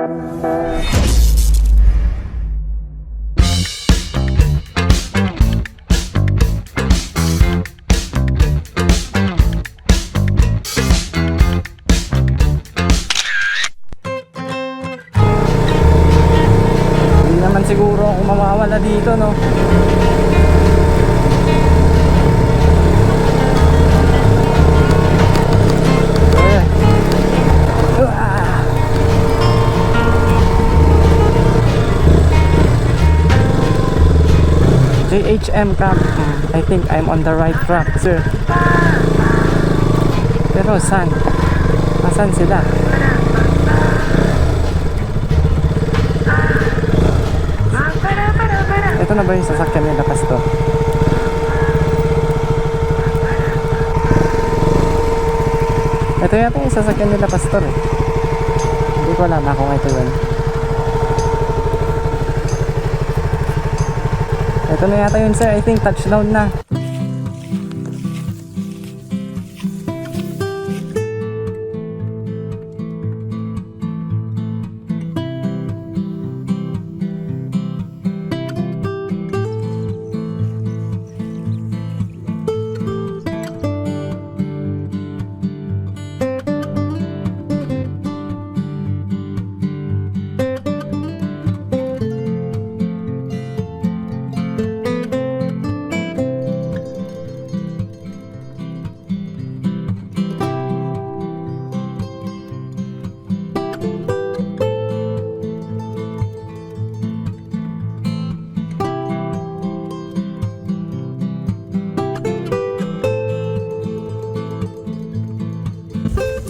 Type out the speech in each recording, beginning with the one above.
Hindi naman siguro ako mawawala dito, no? JHM Camp. I think I'm on the right track, sir. Pero saan? Nasaan sila? Ito na ba yung sasakyan nila, Pastor? Ito yata yung sasakyan nila, Pastor, eh. Hindi ko alam kung ito yun. Ito na yata yun, sir. I think touchdown na.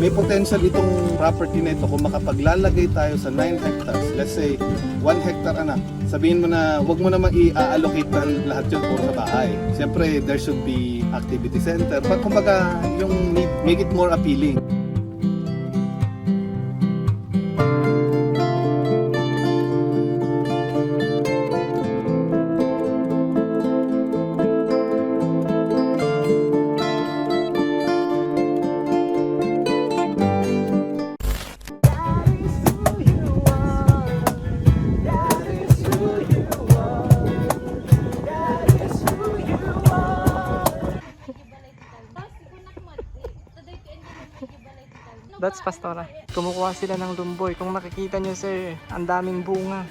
May potential itong property na ito kung makapaglalagay tayo sa 9 hectares. Let's say 1 hectare anak. Sabihin mo na wag mo naman i-allocate na lahat yun puro sa bahay. Siyempre there should be activity center. But kumbaga yung make it more appealing. That's Pastora. Kumukuha sila ng lumboy. Kung nakikita nyo, sir, ang daming bunga.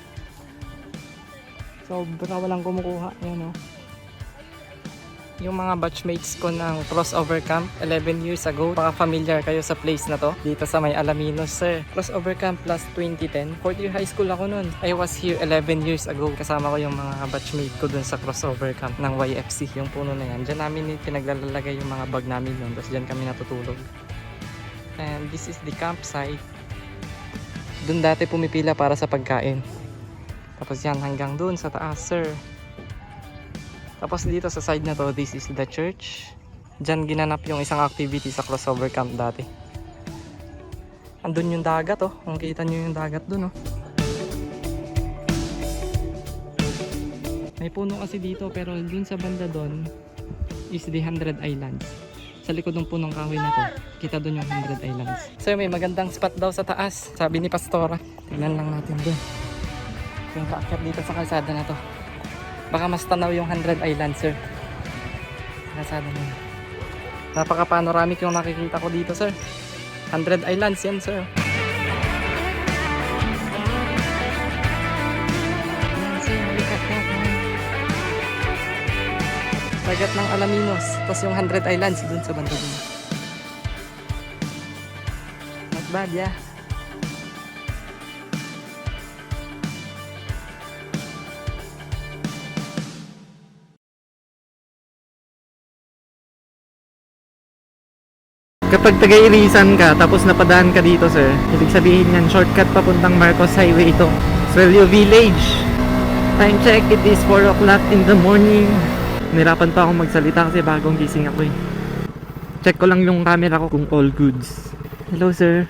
Sobra walang kumukuha. Yan, oh. Yung mga batchmates ko ng crossover camp 11 years ago. Baka familiar kayo sa place na to. Dito sa may Alaminos, sir. Crossover camp last 2010. 4th year high school ako nun. I was here 11 years ago. Kasama ko yung mga batchmate ko dun sa crossover camp ng YFC. Yung puno na yan. Diyan namin pinaglalagay yung mga bag namin nun. Tapos diyan kami natutulog. And this is the campsite. Doon dati pumipila para sa pagkain. Tapos yan hanggang doon sa taas, sir. Tapos dito sa side na to, this is the church. Diyan ginanap yung isang activity sa crossover camp dati. Andun yung dagat, oh. Kung kita nyo yung dagat doon, oh. May puno kasi dito, pero dun sa banda doon is the 100 Islands. Sa likod ng punong kahoy na to, kita doon yung 100 Islands. So may magandang spot daw sa taas, sabi ni Pastora. Tignan lang natin doon. Yung paakyat dito sa kalsada na to. Baka mas tanaw yung 100 Islands, sir. Kalsada na yun. Napaka-panoramic yung nakikita ko dito, sir. 100 Islands yan, sir. Yan, sir. Look at that, man. Dagat ng Alaminos. Tapos yung 100 Islands dun sa banda dun. Not bad, yeah. Kapag taga-Irisan ka, tapos napadaan ka dito, sir, ibig sabihin yan, shortcut papuntang Marcos Highway ito. Swelyo Village. Time check, it is 4 o'clock in the morning. Nirapan pa akong magsalita kasi bagong gising ako eh. Check ko lang yung camera ko kung all goods. Hello, sir.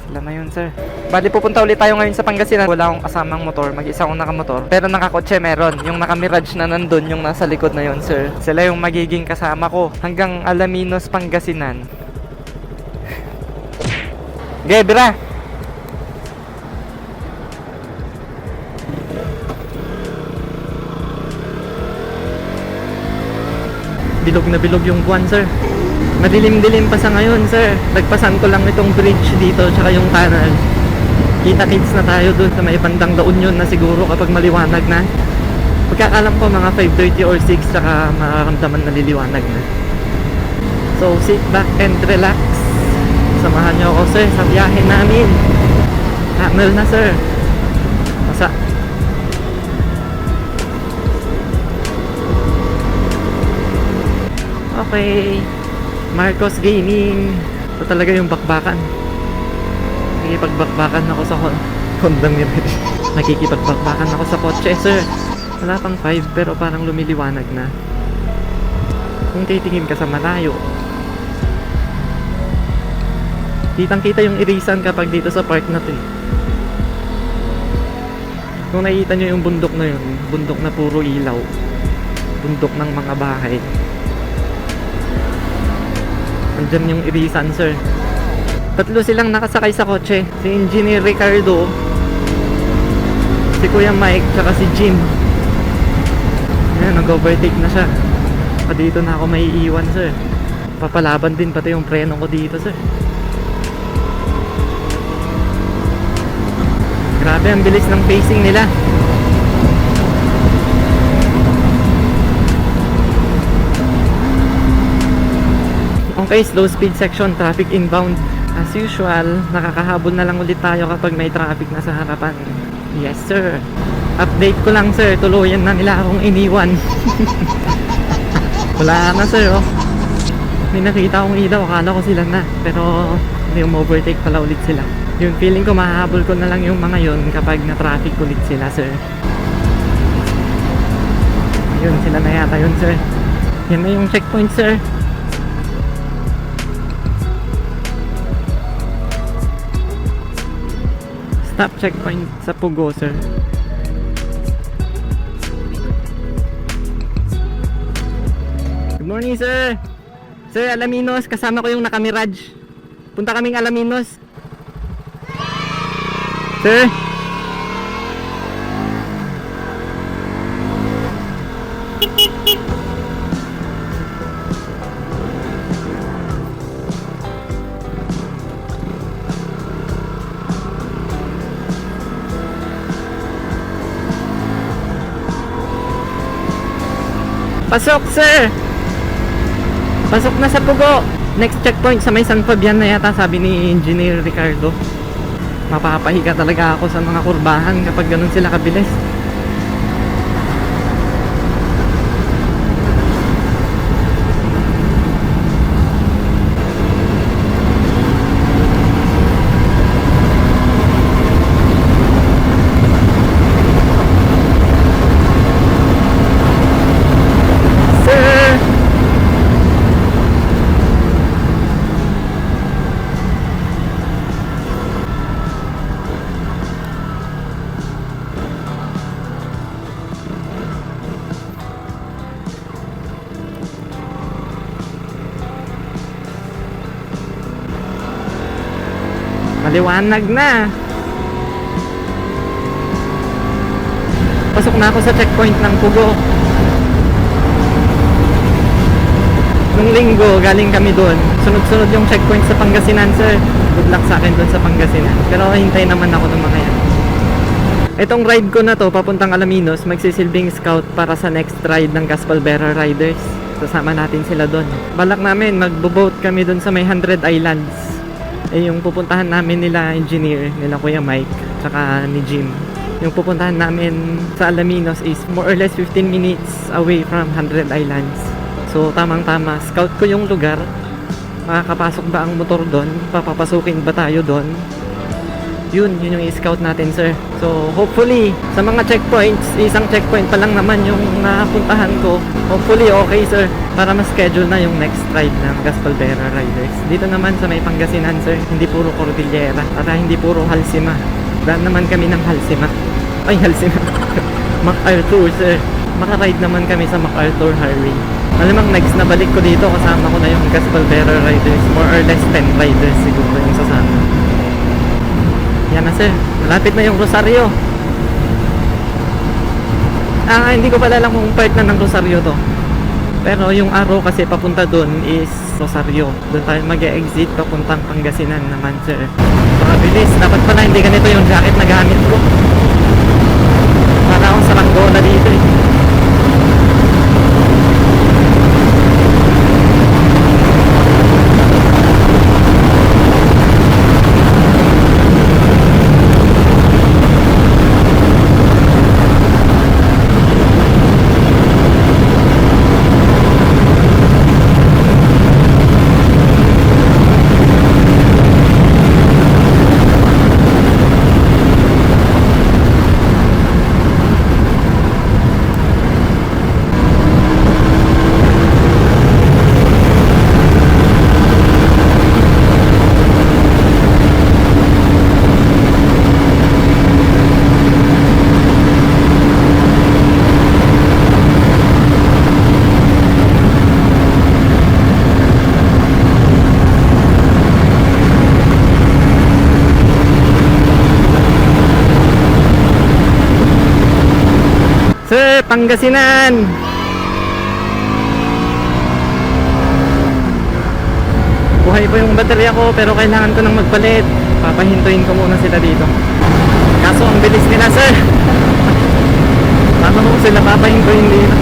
Sila na yun, sir. Bali, pupunta ulit tayo ngayon sa Pangasinan. Wala akong kasamang motor, mag-isa akong nakamotor. Pero nakakotse meron. Yung naka-Mirage na nandun, yung nasa likod na yun, sir. Sila yung magiging kasama ko hanggang Alaminos, Pangasinan. Gebra! Bilog na bilog yung buwan, sir. Madilim-dilim pa sa ngayon, sir. Nagpasan ko lang itong bridge dito, tsaka yung tunnel. Kita-kits na tayo dun sa may bandang La Union na siguro kapag maliwanag na. Pagkakalam ko mga 5:30 or 6, tsaka mararamdaman na liliwanag na. So, sit back and relax. Samahan nyo ako, sir, sa biyahe namin. Tunnel na, sir. Masa. Okay. Marcos Gaming. Ito talaga yung bakbakan. Nakikipagbakbakan ako sa Hondang Mirage. Nakikipagbakbakan ako sa kotse, sir. Wala pang 5 pero parang lumiliwanag na. Kung titingin ka sa malayo, kitang-kita yung irisan kapag dito sa park na to eh. Kung nakikita nyo yung bundok na yun, bundok na puro ilaw, bundok ng mga bahay, andyan yung irisan, sir. Tatlo silang nakasakay sa kotse, si Engineer Ricardo, si Kuya Mike, tsaka si Jim. Ayan, nag-overtake na siya. Dito na ako may iiwan, sir. Papalaban din pati yung preno ko dito, sir. Grabe, ang bilis ng pacing nila. Okay, slow speed section, traffic inbound. As usual, nakakahabol na lang ulit tayo kapag may traffic na sa harapan. Yes, sir. Update ko lang, sir. Tuluyan na nila akong iniwan. Wala na, sir, oh. May nakita akong ilaw, akala ko sila na. Pero may overtake pala ulit sila. Yung feeling ko mahahabol ko na lang yung mga yun kapag na-traffic ulit sila, sir. Yun, sila na yata yun, sir. Yan na yung checkpoint, sir. Stop checkpoint sa Pugo, sir. Good morning, sir. Sir, Alaminos, kasama ko yung nakamirage. Punta kaming Alaminos. Sir? Pasok, sir! Pasok na sa Pugo. Next checkpoint sa may San Fabian na yata, sabi ni Engineer Ricardo. Mapapahiga talaga ako sa mga kurbahan kapag ganun sila kabilis. Sir! Maliwanag na. Pasok na ako sa checkpoint ng Pugo. Nung linggo, galing kami doon. Sunod-sunod yung checkpoint sa Pangasinan, sir. Good luck sa akin doon sa Pangasinan. Pero hintay naman ako ng mga yan. Itong ride ko na to, papuntang Alaminos, magsisilbing scout para sa next ride ng Gaspal Bearer Riders. Sasama natin sila doon. Balak namin, magbo-boat kami doon sa may 100 Islands. Yung pupuntahan namin nila Engineer, nila Kuya Mike, tsaka ni Jim. Yung pupuntahan namin sa Alaminos is more or less 15 minutes away from 100 Islands. So tamang-tama, scout ko yung lugar. Makakapasok ba ang motor doon? Papapasukin ba tayo doon? Yun yung i-scout natin, sir. So hopefully, sa mga checkpoints, isang checkpoint pa lang naman yung napuntahan ko. Hopefully okay, sir, para ma-schedule na yung next ride ng Gaspal Bearer Riders. Dito naman sa may Pangasinan, sir, hindi puro Cordillera at hindi puro Halsima. Daan naman kami ng Halsima. Ay, Halsima. MacArthur, sir. Maka-ride naman kami sa MacArthur Highway. Malamang next na balik ko dito, kasama ko na yung Gaspal Bearer Riders. More or less 10 riders siguro yung sasama. Yan na sir, malapit na yung Rosario. Hindi ko pala alam kung part na ng Rosario to. Pero yung araw kasi papunta dun is Rosario. Doon tayo mag-exit papuntang Pangasinan naman sir. Mabilis, dapat pala hindi ganito yung jacket na gamit ko. Para akong saranggola dito eh. Sir, Pangasinan! Buhay pa yung baterya ko pero kailangan ko nang magpalit. Papahintuin ko muna sila dito. Kaso ang bilis nila sir. Paano ko sila papahintuin dito?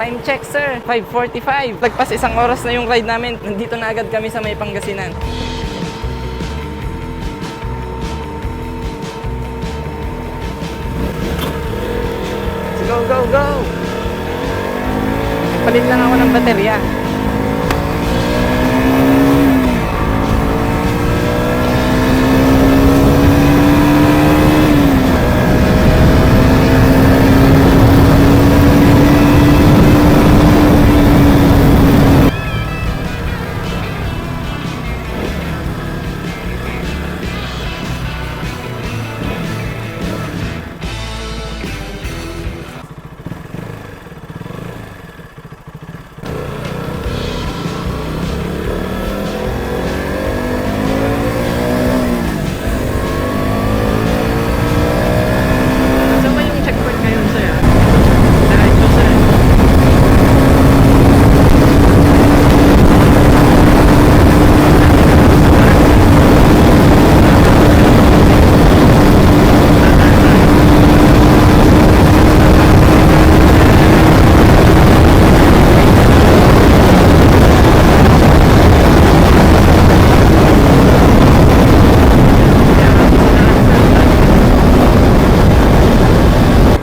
Time check sir, 5:45. Lagpas isang oras na yung ride namin. Nandito na agad kami sa may Pangasinan. Go, go, go! Palit lang ako ng baterya.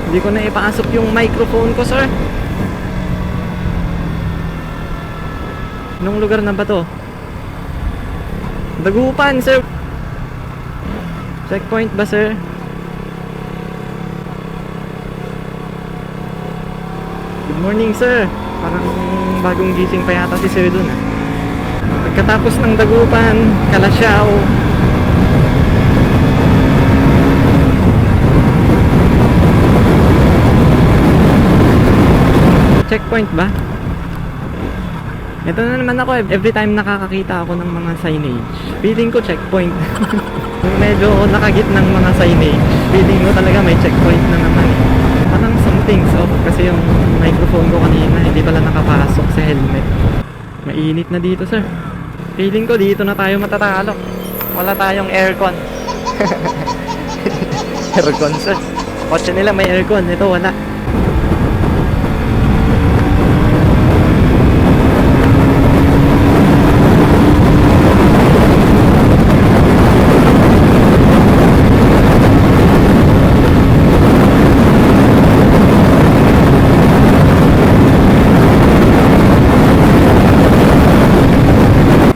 Hindi ko na ipasok yung microphone ko, sir. Anong lugar na ba to? Dagupan, sir. Checkpoint ba, sir? Good morning, sir. Parang bagong gising pa yata si sir dun, ah. Pagkatapos ng Dagupan, Kalasyaw. Checkpoint ba? Ito na naman ako, every time nakakakita ako ng mga signage, feeling ko checkpoint. Kung medyo nakagit ng mga signage, feeling ko talaga may checkpoint na naman. Parang something's off kasi yung microphone ko kanina hindi pala nakapasok sa helmet. Mainit na dito, sir. Feeling ko dito na tayo matatalo. Wala tayong aircon. Aircon, sir. Kotse nila may aircon, ito wala.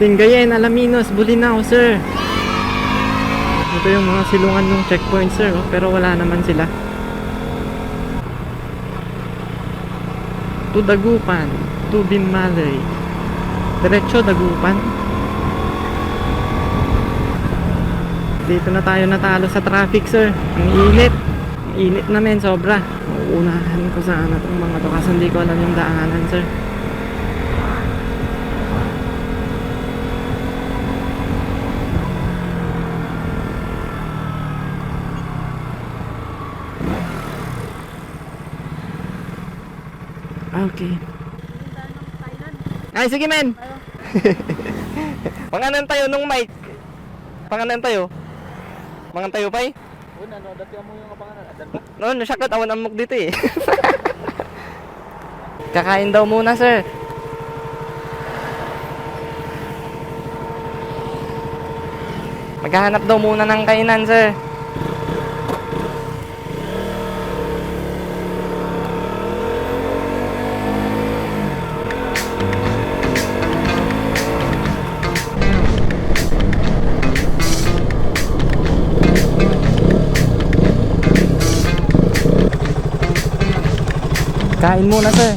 Lingayen, Alaminos, Bulinaw, sir. Ito yung mga silungan ng checkpoint, sir, oh, pero wala naman sila. To Dagupan, to Binmalay. Diretso Dagupan. Dito na tayo natalo sa traffic, sir. Ang init. Ang init na men, sobra. Uunahan ko sana itong mga to kasi hindi ko alam yung daanan, sir. Okay. Ay, sige men. Panganan tayo nung mic. Panganan tayo. Mangan tayo pa eh. Una, no, dati mo yung kapangalan. Adan ba? No, nasyakat awan amok dito eh. Kakain daw muna, sir. Maghahanap daw muna ng kainan, sir. Kain muna, sir.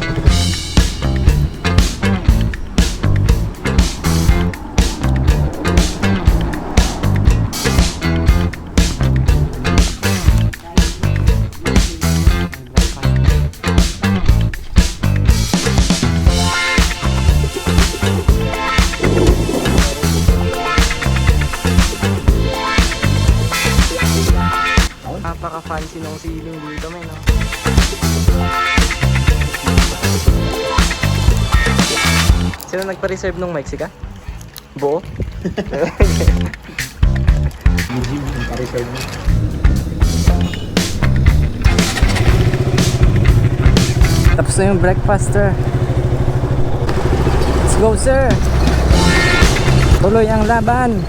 Napaka-fancy ng ceiling dito, men, no? Sino nagpa-reserve nung mic, sika? Buo? Tapos na yung breakfast, sir. Let's go, sir. Tuloy ang laban.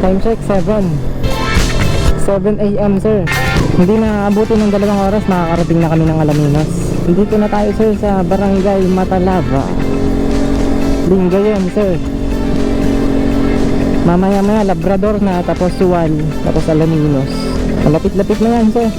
Time check, 7 AM, sir. Hindi na abutin ng 2 oras, makakarating na kami ng Alaminos. Dito na tayo, sir, sa Barangay Matalava, Lingayen, sir. Mamaya-maya Labrador na, tapos Suwan, tapos Alaminos. Malapit-lapit na yan, sir.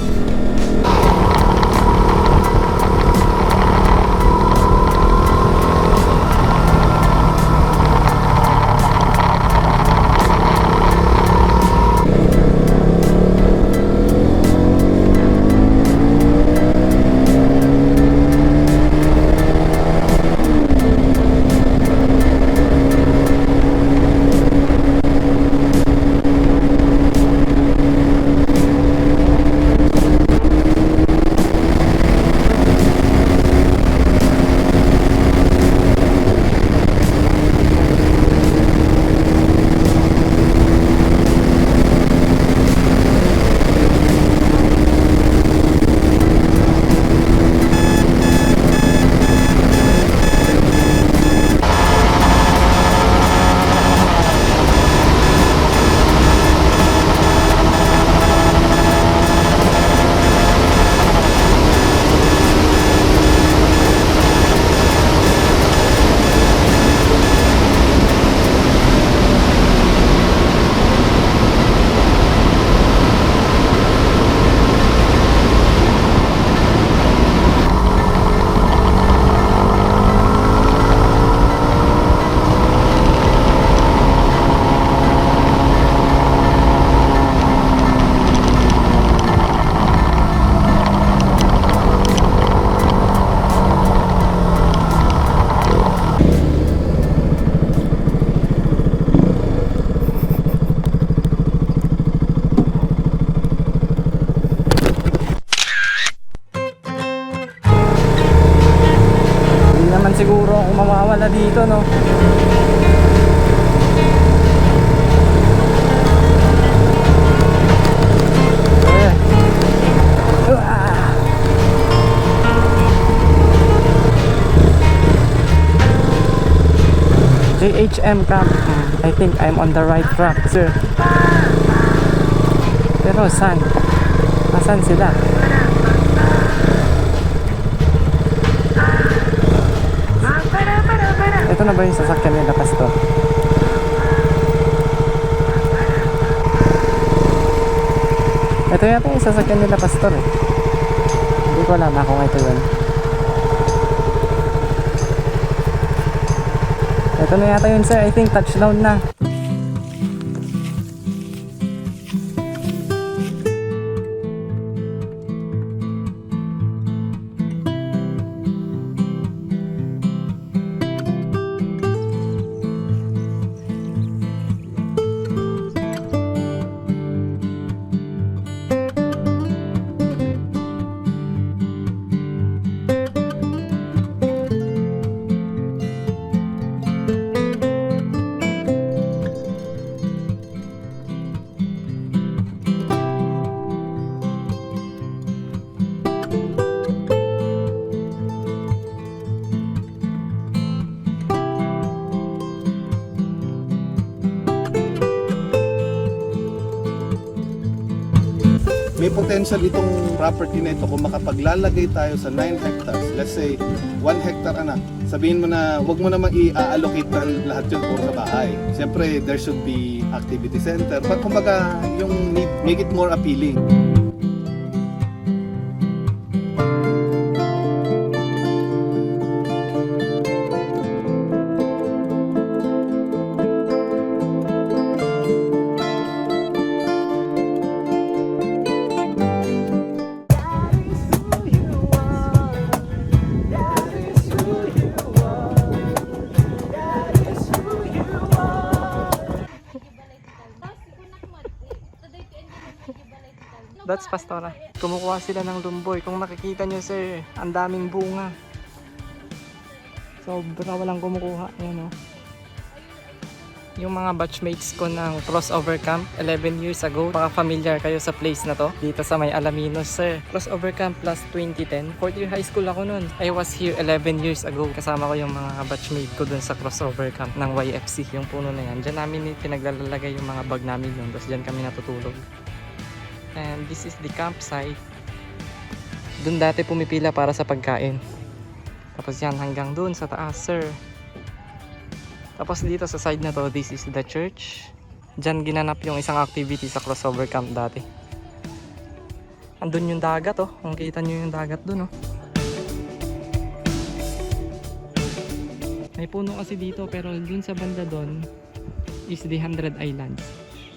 Siguro ako mawawala dito, no? JHM Camp. I think I'm on the right track, sir. Pero saan? Asan sila? Ito na ba yung sasakyan nila, Pastor? Ito yata yung sasakyan nila, Pastor eh. Hindi ko alam kung ito yun. Ito na yata yun, sir. I think touchdown na. May potential itong property na ito kung makapaglalagay tayo sa 9 hectares. Let's say 1 hectare anak. Sabihin mo na wag mo namang i-allocate na lahat yun puro sa bahay. Siyempre there should be activity center. But kumbaga yung make it more appealing. That's Pastora. Kumukuha sila ng lumboy. Kung makikita nyo, sir, ang daming bunga. Sobra walang kumukuha. Ayan, oh. Yung mga batchmates ko ng crossover camp 11 years ago, baka familiar kayo sa place na to, dito sa may Alaminos, sir. Crossover camp plus 2010. 4th year high school ako nun. I was here 11 years ago. Kasama ko yung mga batchmate ko dun sa crossover camp ng YFC. Yung puno na yan. Diyan namin pinaglalagay yung mga bag namin yun. Tapos diyan kami natutulog. And this is the campsite. Doon dati pumipila para sa pagkain. Tapos yan hanggang doon sa taas, sir. Tapos dito sa side na to, this is the church. Diyan ginanap yung isang activity sa crossover camp dati. Andun yung dagat, oh. Kung kita nyo yung dagat doon, oh. May puno kasi dito, pero dun sa banda doon is the 100 Islands.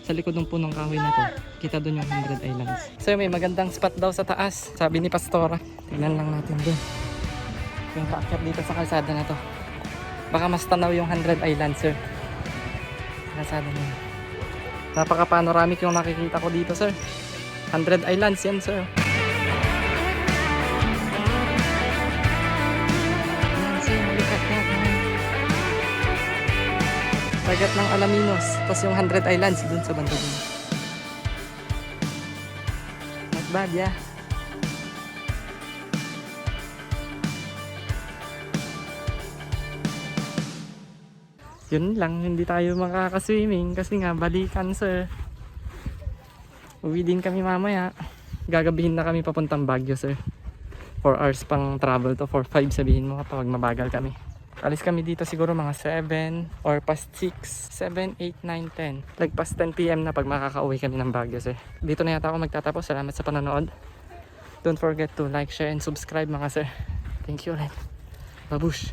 Sa likod ng punong kahoy na to, kita doon yung 100 Islands. So may magandang spot daw sa taas, sabi ni Pastora. Tingnan lang natin doon. Yung paakyat dito sa kalsada na to. Baka mas tanaw yung 100 Islands, sir. Kalsada na yun. Napaka-panoramic yung nakikita ko dito, sir. 100 Islands yan, sir. Yan, sir. Look at that, man. Dagat ng Alaminos. Tapos yung 100 Islands dun sa banda dun. Not bad, yeah. Yun lang, hindi tayo makakaswimming kasi nga balikan, sir. Uwi din kami mamaya. Gagabihin na kami papuntang Baguio, sir. 4 hours pang travel to. 4-5 sabihin mo kapag mabagal kami. Alis kami dito siguro mga 7 or past 6, 7, 8, 9, 10. Like past 10 PM na pag makakauwi kami ng Baguio, sir. Dito na yata ako magtatapos. Salamat sa panonood. Don't forget to like, share, and subscribe, mga sir. Thank you ulit. Babush!